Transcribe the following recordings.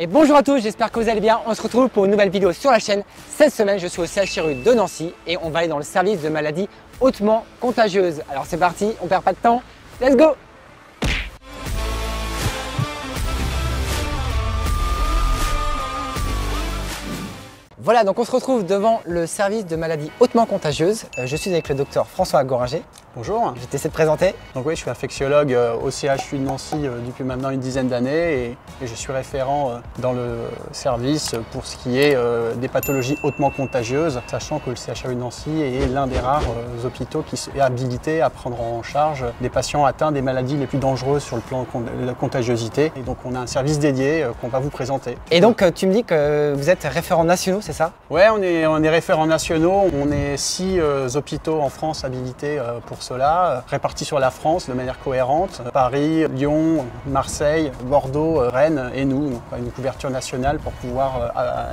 Et bonjour à tous, j'espère que vous allez bien. On se retrouve pour une nouvelle vidéo sur la chaîne. Cette semaine, je suis au CHRU de Nancy et on va aller dans le service de maladies hautement contagieuses. Alors c'est parti, on perd pas de temps, let's go! Voilà, donc on se retrouve devant le service de maladies hautement contagieuses. Je suis avec le docteur François Goranger. Bonjour. Je vais t'essayer de présenter. Donc oui, je suis infectiologue au CHU de Nancy depuis maintenant une dizaine d'années et je suis référent dans le service pour ce qui est des pathologies hautement contagieuses, sachant que le CHU de Nancy est l'un des rares hôpitaux qui est habilité à prendre en charge des patients atteints des maladies les plus dangereuses sur le plan de la contagiosité. Et donc on a un service dédié qu'on va vous présenter. Et donc tu me dis que vous êtes référents nationaux, c'est ça? Ouais, on est référents nationaux. On est 6 hôpitaux en France habilités pour cela, répartis sur la France de manière cohérente. Paris, Lyon, Marseille, Bordeaux, Rennes et nous. Donc, une couverture nationale pour pouvoir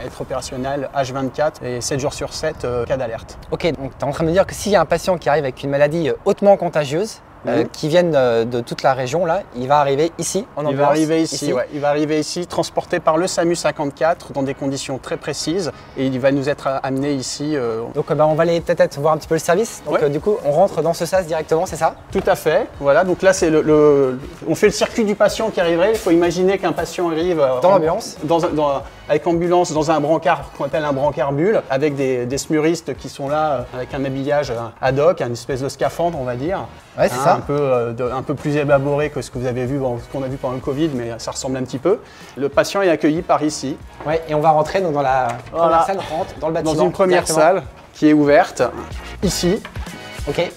être opérationnel H24 et 7 jours sur 7 cas d'alerte. Ok, donc tu es en train de me dire que s'il y a un patient qui arrive avec une maladie hautement contagieuse, qui viennent de toute la région, là, il va arriver ici en ambulance. Il va arriver ici, ouais. Il va arriver ici, transporté par le SAMU 54 dans des conditions très précises et il va nous être amené ici. Donc on va aller peut-être voir un petit peu le service. Donc du coup, on rentre dans ce sas directement, c'est ça? Tout à fait. Voilà, donc là, c'est on fait le circuit du patient qui arriverait. Il faut imaginer qu'un patient arrive dans l'ambulance, avec ambulance dans un brancard qu'on appelle un brancard bulle, avec des smuristes qui sont là avec un habillage ad hoc, une espèce de scaphandre, on va dire. Ouais, c'est ça. Un peu plus élaboré que ce que vous avez vu, ce qu'on a vu pendant le Covid, mais ça ressemble un petit peu. Le patient est accueilli par ici. Ouais, et on va rentrer donc, dans la première salle, on rentre dans le bâtiment. Dans une première salle qui est ouverte, ici. Ok.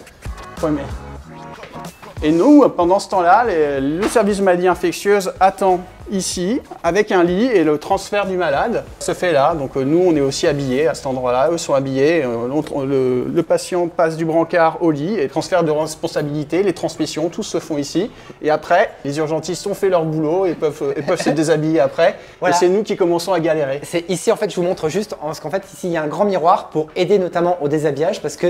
Et nous, pendant ce temps-là, le service de maladies infectieuses attend ici, avec un lit, et le transfert du malade se fait là. Donc nous, on est aussi habillés à cet endroit-là, eux sont habillés. Le patient passe du brancard au lit, et transfert de responsabilité, les transmissions, tout se font ici. Et après, les urgentistes ont fait leur boulot et peuvent se déshabiller après. Voilà. Et c'est nous qui commençons à galérer. C'est ici, en fait, je vous montre juste, parce qu'en fait, ici, il y a un grand miroir pour aider notamment au déshabillage, parce que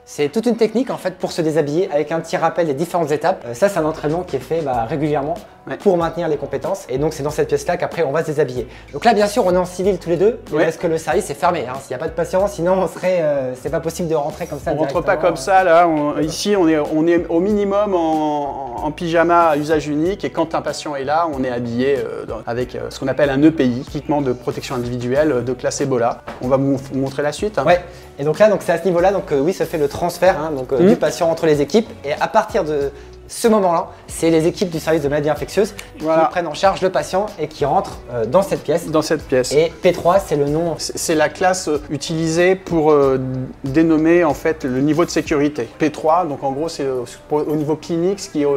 c'est toute une technique, en fait, pour se déshabiller avec un petit rappel des différentes étapes. Ça, c'est un entraînement qui est fait régulièrement pour maintenir les compétences. Et donc, c'est dans cette pièce-là qu'après, on va se déshabiller. Donc là, bien sûr, on est en civil tous les deux, parce que le service est fermé. S'il n'y a pas de patient, sinon, c'est pas possible de rentrer comme ça. On rentre pas comme ça, là. Ici, on est au minimum en pyjama à usage unique. Et quand un patient est là, on est habillé avec ce qu'on appelle un EPI, équipement de protection individuelle de classe Ebola. On va vous montrer la suite. Ouais. Et donc là, c'est à ce niveau-là, oui, se fait le transfert du patient entre les équipes. Et à partir de ce moment-là, c'est les équipes du service de maladies infectieuses qui prennent en charge le patient et qui rentrent dans cette pièce. Dans cette pièce. Et P3, c'est le nom. C'est la classe utilisée pour dénommer en fait le niveau de sécurité. P3, donc en gros, c'est au niveau clinique ce qui est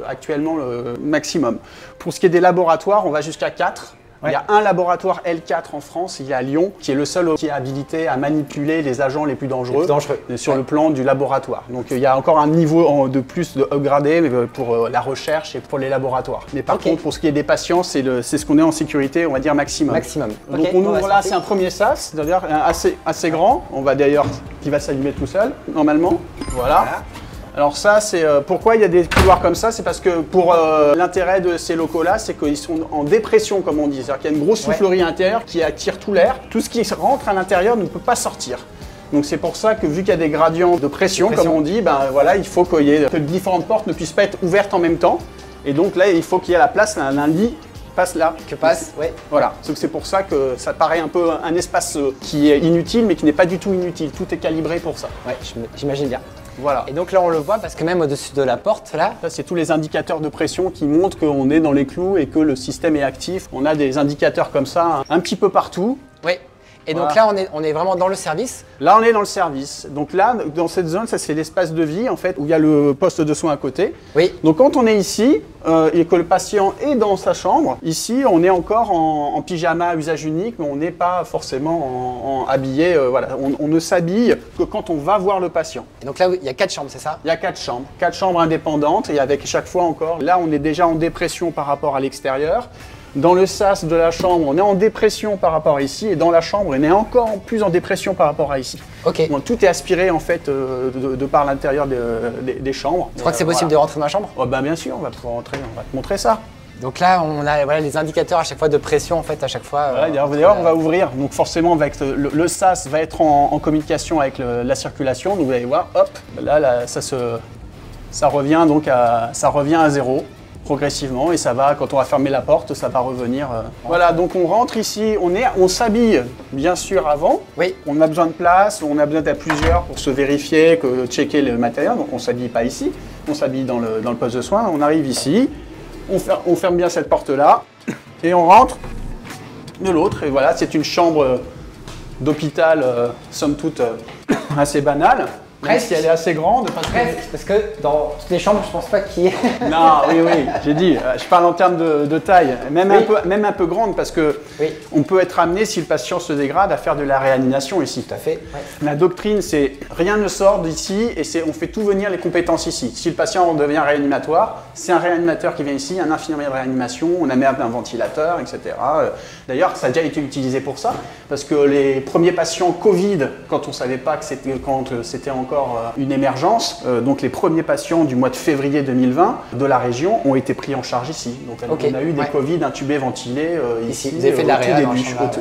actuellement le maximum. Pour ce qui est des laboratoires, on va jusqu'à 4. Il y a un laboratoire L4 en France, il est à Lyon, qui est le seul qui est habilité à manipuler les agents les plus dangereux, sur le plan du laboratoire. Donc il y a encore un niveau de plus de upgradé pour la recherche et pour les laboratoires. Mais par contre, pour ce qui est des patients, c'est ce qu'on est en sécurité, on va dire maximum. Donc on ouvre là, c'est un premier sas, c'est-à-dire assez grand, qui va s'allumer tout seul, normalement. Voilà. Alors ça, c'est pourquoi il y a des couloirs comme ça, c'est parce que pour l'intérêt de ces locaux-là, c'est qu'ils sont en dépression, comme on dit. C'est-à-dire qu'il y a une grosse soufflerie intérieure qui attire tout l'air. Tout ce qui rentre à l'intérieur ne peut pas sortir. Donc c'est pour ça que vu qu'il y a des gradients de pression, comme on dit, il faut que différentes portes ne puissent pas être ouvertes en même temps. Et donc là, il faut qu'il y ait la place, un lit passe là. Voilà. C'est pour ça que ça paraît un peu un espace qui est inutile, mais qui n'est pas du tout inutile. Tout est calibré pour ça. Ouais, j'imagine bien. Voilà. Et donc là, on le voit parce que même au-dessus de la porte, là… Ça, c'est tous les indicateurs de pression qui montrent qu'on est dans les clous et que le système est actif. On a des indicateurs comme ça un petit peu partout. Oui. Et donc là, on est vraiment dans le service. Là, on est dans le service. Donc là, dans cette zone, ça c'est l'espace de vie en fait, où il y a le poste de soins à côté. Oui. Donc quand on est ici et que le patient est dans sa chambre, ici, on est encore en pyjama à usage unique, mais on n'est pas forcément habillé. Voilà, on ne s'habille que quand on va voir le patient. Et donc là, il y a 4 chambres, c'est ça? Il y a 4 chambres. 4 chambres indépendantes et avec chaque fois encore. Là, on est déjà en dépression par rapport à l'extérieur. Dans le sas de la chambre, on est en dépression par rapport à ici, et dans la chambre, on est encore plus en dépression par rapport à ici. Ok. Donc, tout est aspiré en fait de par l'intérieur des chambres. Tu crois que c'est possible de rentrer dans ma chambre? Oh, bah, bien sûr, on va pouvoir rentrer, on va te montrer ça. Donc là, on a voilà, les indicateurs à chaque fois de pression, en fait, à chaque fois. Voilà, d'ailleurs, on va ouvrir. Donc forcément, avec le sas va être en communication avec la circulation. Donc vous allez voir, hop, là ça revient donc ça revient à zéro progressivement et ça va, quand on va fermer la porte, ça va revenir. Voilà, donc on rentre ici, on s'habille bien sûr avant. Oui. On a besoin de place, on a besoin d'être plusieurs pour se vérifier, checker le matériel. Donc on ne s'habille pas ici, on s'habille dans le poste de soins. On arrive ici. On ferme bien cette porte-là et on rentre de l'autre. Et voilà, c'est une chambre d'hôpital, somme toute, assez banale. Même si elle est assez grande. Parce que dans toutes les chambres, je pense pas qu'il y ait... Non, oui, j'ai dit. Je parle en termes de taille, même un peu grande, parce que on peut être amené, si le patient se dégrade, à faire de la réanimation ici. Tout à fait. Ouais. La doctrine, c'est rien ne sort d'ici et on fait tout venir les compétences ici. Si le patient devient réanimatoire, c'est un réanimateur qui vient ici, un infirmier de réanimation, on met un ventilateur, etc. D'ailleurs, ça a déjà été utilisé pour ça, parce que les premiers patients Covid, quand on ne savait pas que c'était encore une émergence, donc les premiers patients du mois de février 2020 de la région ont été pris en charge ici. Donc on a eu des Covid intubés, ventilés ici. Vous avez fait de la réa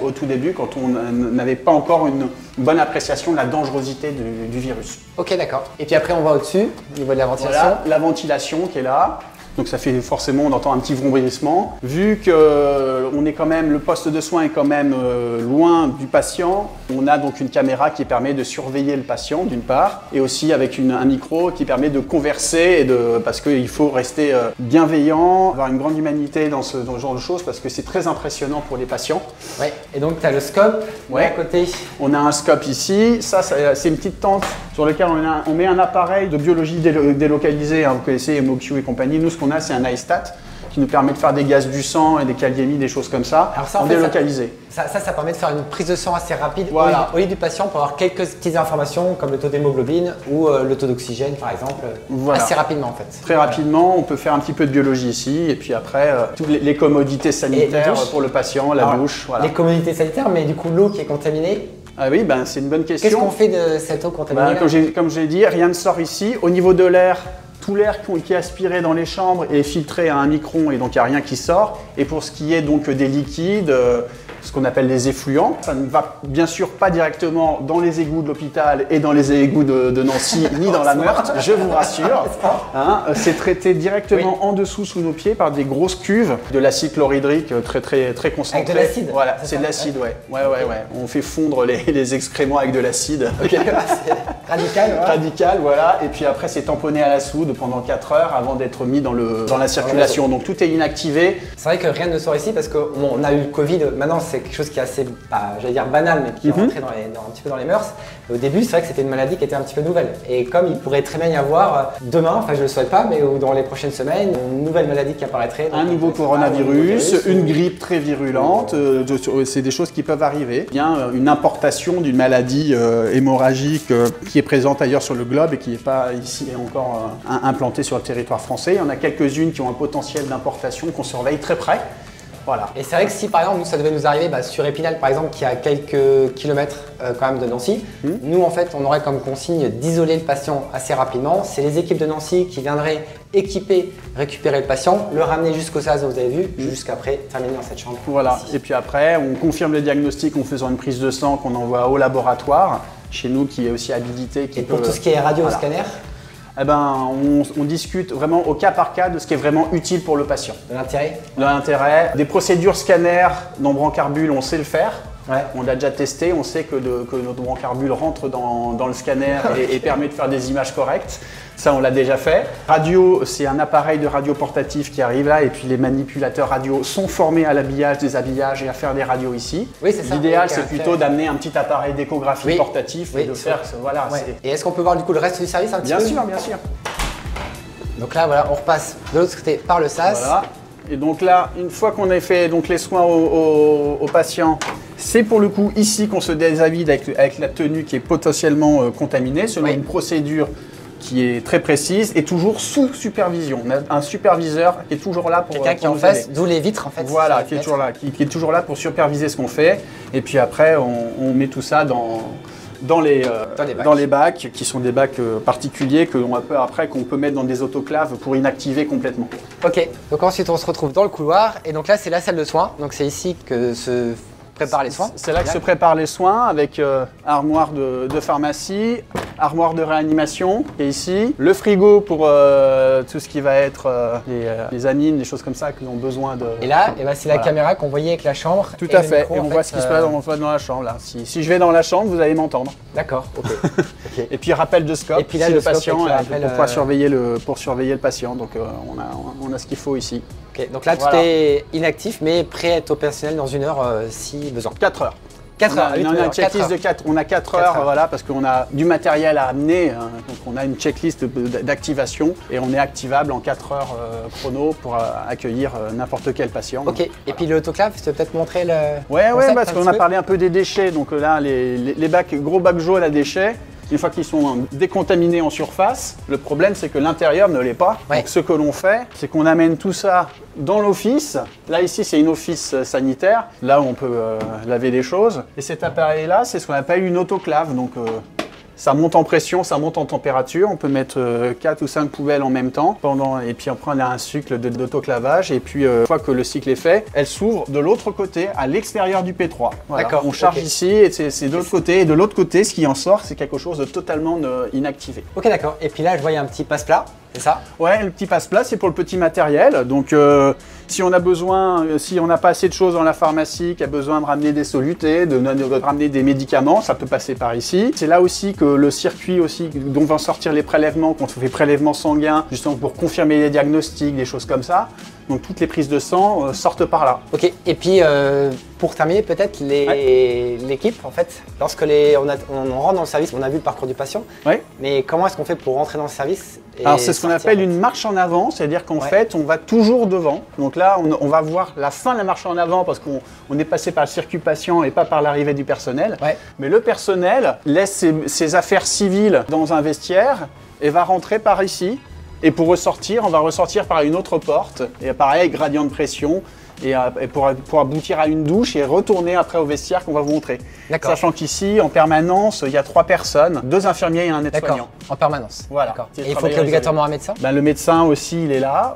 au tout début, quand on n'avait pas encore une bonne appréciation de la dangerosité du virus. Ok, d'accord. Et puis après, on va au-dessus, au niveau de la ventilation. Voilà, la ventilation qui est là. Donc ça fait forcément, on entend un petit vrombrissement. Vu que le poste de soins est quand même loin du patient, on a donc une caméra qui permet de surveiller le patient d'une part, et aussi avec un micro qui permet de converser, parce qu'il faut rester bienveillant, avoir une grande humanité dans ce genre de choses, parce que c'est très impressionnant pour les patients. Ouais. Et donc tu as le scope à côté. On a un scope ici, ça c'est une petite tente sur laquelle on met un appareil de biologie délocalisé, hein, vous connaissez MOQ et compagnie. Nous, ce qu'on a, c'est un iStat qui nous permet de faire des gaz du sang et des kaliémies, des choses comme ça, en délocalisé. Ça permet de faire une prise de sang assez rapide au lit du patient pour avoir quelques petites informations comme le taux d'hémoglobine ou le taux d'oxygène par exemple, assez rapidement en fait. Très rapidement, on peut faire un petit peu de biologie ici et puis après, toutes les commodités sanitaires pour le patient, la douche. Voilà. Les commodités sanitaires, mais du coup l'eau qui est contaminée. Ah oui, c'est une bonne question. Qu'est-ce qu'on fait de cette eau contaminée? Comme j'ai dit, rien ne sort ici. Au niveau de l'air, tout l'air qui est aspiré dans les chambres est filtré à un micron et donc il n'y a rien qui sort. Et pour ce qui est donc des liquides, ce qu'on appelle les effluents, ça ne va bien sûr pas directement dans les égouts de l'hôpital et dans les égouts de Nancy ni dans la Meurthe, je vous rassure. Hein, c'est traité directement en dessous sous nos pieds par des grosses cuves de l'acide chlorhydrique très concentré. Avec de l'acide? Voilà, c'est de l'acide, ouais. On fait fondre les excréments avec de l'acide. Okay. Radical, voilà. Radical, voilà. Et puis après, c'est tamponné à la soude pendant 4 heures avant d'être mis dans la circulation. Donc tout est inactivé. C'est vrai que rien ne sort ici parce qu'on a eu le Covid. Maintenant, c'est quelque chose qui est assez, j'allais dire banal, mais qui est rentré un petit peu dans les mœurs. Et au début, c'est vrai que c'était une maladie qui était un petit peu nouvelle. Et comme il pourrait très bien y avoir demain, enfin je ne le souhaite pas, mais dans les prochaines semaines, une nouvelle maladie qui apparaîtrait. Un nouveau coronavirus, une grippe très virulente, c'est des choses qui peuvent arriver. Il y a une importation d'une maladie hémorragique qui est présente ailleurs sur le globe et qui n'est pas ici encore implantée sur le territoire français. Il y en a quelques-unes qui ont un potentiel d'importation qu'on surveille très près. Voilà. Et c'est vrai que si par exemple, ça devait nous arriver sur Épinal par exemple, qui est à quelques kilomètres quand même de Nancy, nous en fait on aurait comme consigne d'isoler le patient assez rapidement. C'est les équipes de Nancy qui viendraient équiper, récupérer le patient, le ramener jusqu'au SAS, vous avez vu, jusqu'après terminer dans cette chambre. Voilà, ici. Et puis après on confirme le diagnostic en faisant une prise de sang qu'on envoie au laboratoire, chez nous qui est aussi habilité. Et pour tout ce qui est radio-scanner, on discute vraiment au cas par cas de ce qui est vraiment utile pour le patient. De l'intérêt? De l'intérêt. Des procédures scanner dans Brancarbule, on sait le faire. Ouais. On l'a déjà testé, on sait que notre Brancarbule rentre dans le scanner et permet de faire des images correctes. Ça, on l'a déjà fait. Radio, c'est un appareil de radio portatif qui arrive là et puis les manipulateurs radio sont formés à l'habillage, déshabillage et à faire des radios ici. Oui, c'est ça. L'idéal, c'est plutôt d'amener un petit appareil d'échographie portatif et de faire ce, voilà. Ouais. Et est-ce qu'on peut voir du coup le reste du service un petit peu? Bien sûr, bien sûr. Donc là, voilà, on repasse de l'autre côté par le SAS. Voilà. Et donc là, une fois qu'on a fait donc, les soins aux patients, c'est pour le coup ici qu'on se déshabille avec la tenue qui est potentiellement contaminée selon une procédure qui est très précise et toujours sous supervision. On a un superviseur qui est toujours là pour quelqu'un qui est en face, d'où les vitres en fait. Voilà, qui est toujours là pour superviser ce qu'on fait. Et puis après, on met tout ça dans dans les Dans les bacs, qui sont des bacs particuliers qu'on peut mettre dans des autoclaves pour inactiver complètement. Ok, donc ensuite on se retrouve dans le couloir et donc là c'est la salle de soins, donc c'est ici que se préparent les soins. C'est là que se préparent les soins avec armoire de pharmacie, armoire de réanimation qui est ici, le frigo pour tout ce qui va être les anines, des choses comme ça qui ont besoin de... Et là, c'est la caméra qu'on voyait avec la chambre. Tout à fait, et on voit ce qui se passe dans la chambre là. Si je vais dans la chambre, vous allez m'entendre. D'accord, ok. Et puis rappel de scope, et puis là, si le le patient, rappel, pour pouvoir surveiller le patient, donc on a ce qu'il faut ici. Ok, donc là tout est inactif mais prêt à être opérationnel dans 1 heure si besoin. 4 heures. 4 heures, on a une checklist de 4, on a 4 heures, voilà, parce qu'on a du matériel à amener, hein, donc on a une checklist d'activation et on est activable en 4 heures chrono pour accueillir n'importe quel patient. Ok, voilà. Et puis l'autoclave, tu peux peut-être montrer le... Ouais, parce qu'on a parlé un peu des déchets, donc là les bacs, gros bacs jaunes à déchets, une fois qu'ils sont décontaminés en surface, le problème c'est que l'intérieur ne l'est pas. Ouais. Donc ce que l'on fait, c'est qu'on amène tout ça dans l'office. Là ici c'est une office sanitaire, là où on peut laver des choses. Et cet appareil là, c'est ce qu'on appelle une autoclave. Donc ça monte en pression, ça monte en température. On peut mettre 4 ou 5 poubelles en même temps. Et puis après on a un cycle d'autoclavage. Et puis une fois que le cycle est fait, elle s'ouvre de l'autre côté, à l'extérieur du P3. Voilà. D'accord. On charge ici et c'est de l'autre côté. Et de l'autre côté, ce qui en sort, c'est quelque chose de totalement inactivé. Ok, d'accord. Et puis là, je voyais un petit passe-plat. C'est ça? Ouais, le petit passe-plat, c'est pour le petit matériel. Donc, si on a besoin, si on n'a pas assez de choses dans la pharmacie, qui a besoin de ramener des solutés, de ramener des médicaments, ça peut passer par ici. C'est là aussi que le circuit aussi, dont vont sortir les prélèvements, quand on fait prélèvement sanguin, justement pour confirmer les diagnostics, des choses comme ça. Donc, toutes les prises de sang sortent par là. Ok, et puis pour terminer, peut-être l'équipe, en fait, lorsque on rentre dans le service, on a vu le parcours du patient, mais comment est-ce qu'on fait pour rentrer dans le service? Alors c'est ce qu'on appelle une marche en avant, c'est-à-dire qu'en fait on va toujours devant. Donc là on va voir la fin de la marche en avant parce qu'on est passé par le circuit patient et pas par l'arrivée du personnel. Mais le personnel laisse ses affaires civiles dans un vestiaire et va rentrer par ici. Et pour ressortir, on va ressortir par une autre porte, et pareil, gradient de pression, et pour aboutir à une douche et retourner après au vestiaire qu'on va vous montrer. Sachant qu'ici, en permanence, il y a 3 personnes, 2 infirmiers et un aide-soignant. En permanence. Voilà. Et il faut qu'il y ait obligatoirement un médecin? Le médecin aussi, il est là,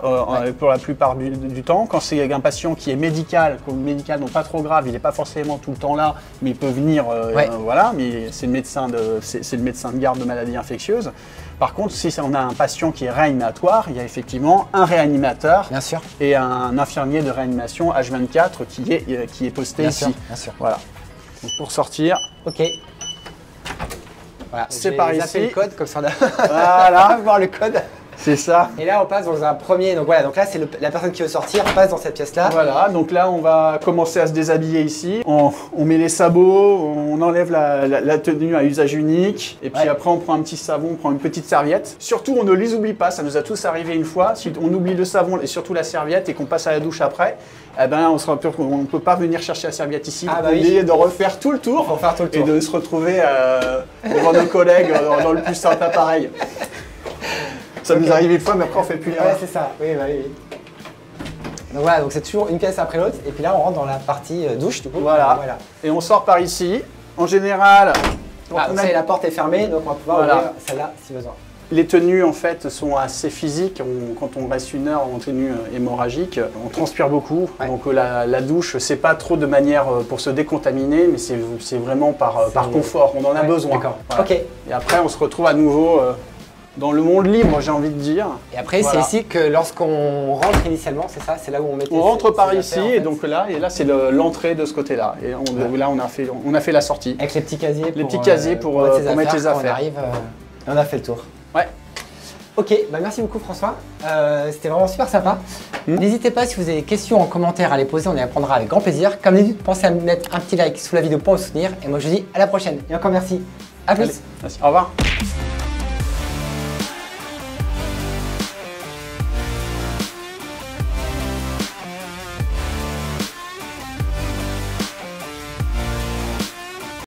pour la plupart du temps. Quand c'est un patient qui est médical, non pas trop grave, il n'est pas forcément tout le temps là, mais il peut venir, voilà, mais c'est le médecin de garde de maladies infectieuses. Par contre, si on a un patient qui est réanimatoire, il y a effectivement un réanimateur et un infirmier de réanimation H24 qui est posté ici. Bien sûr. Voilà. Donc pour sortir. Ok. Voilà. C'est par ici. Le code comme ça. Voilà. On va voir le code. C'est ça. Et là, on passe dans un premier. Donc voilà, donc là, c'est la personne qui veut sortir passe dans cette pièce-là. Voilà, donc là, on va commencer à se déshabiller ici. On met les sabots, on enlève la tenue à usage unique. Et puis après, on prend un petit savon, on prend une petite serviette. Surtout, on ne les oublie pas. Ça nous a tous arrivé une fois. Si on oublie le savon et surtout la serviette et qu'on passe à la douche après, eh ben, on ne peut pas venir chercher la serviette ici. On est de refaire tout le tour et de se retrouver devant nos collègues dans le plus simple appareil. Ça nous arrive une fois, mais après on fait plus l'erreur. Ouais, c'est ça. Oui. Donc voilà, donc c'est toujours une pièce après l'autre. Et puis là, on rentre dans la partie douche, du coup. Voilà. Et on sort par ici. En général, la porte est fermée, donc on va pouvoir ouvrir celle-là si besoin. Les tenues en fait sont assez physiques. Quand on reste 1 heure en tenue hémorragique, on transpire beaucoup. Donc la douche, c'est pas trop de manière pour se décontaminer, mais c'est vraiment par confort. On en a besoin. D'accord. Voilà. Ok. Et après, on se retrouve à nouveau dans le monde libre, j'ai envie de dire. Et après, c'est ici que lorsqu'on rentre initialement, c'est ça? C'est là où on met. On rentre par ici et donc là, c'est l'entrée de ce côté-là. Et là, on a fait la sortie. Avec les petits casiers. Les petits casiers pour mettre les affaires. On arrive, on a fait le tour. Ouais. Ok, merci beaucoup François. C'était vraiment super sympa. N'hésitez pas si vous avez des questions en commentaire à les poser, on y répondra avec grand plaisir. Comme d'habitude, pensez à mettre un petit like sous la vidéo pour me soutenir. Et moi je vous dis à la prochaine. Et encore merci. À plus. Allez, merci. Au revoir.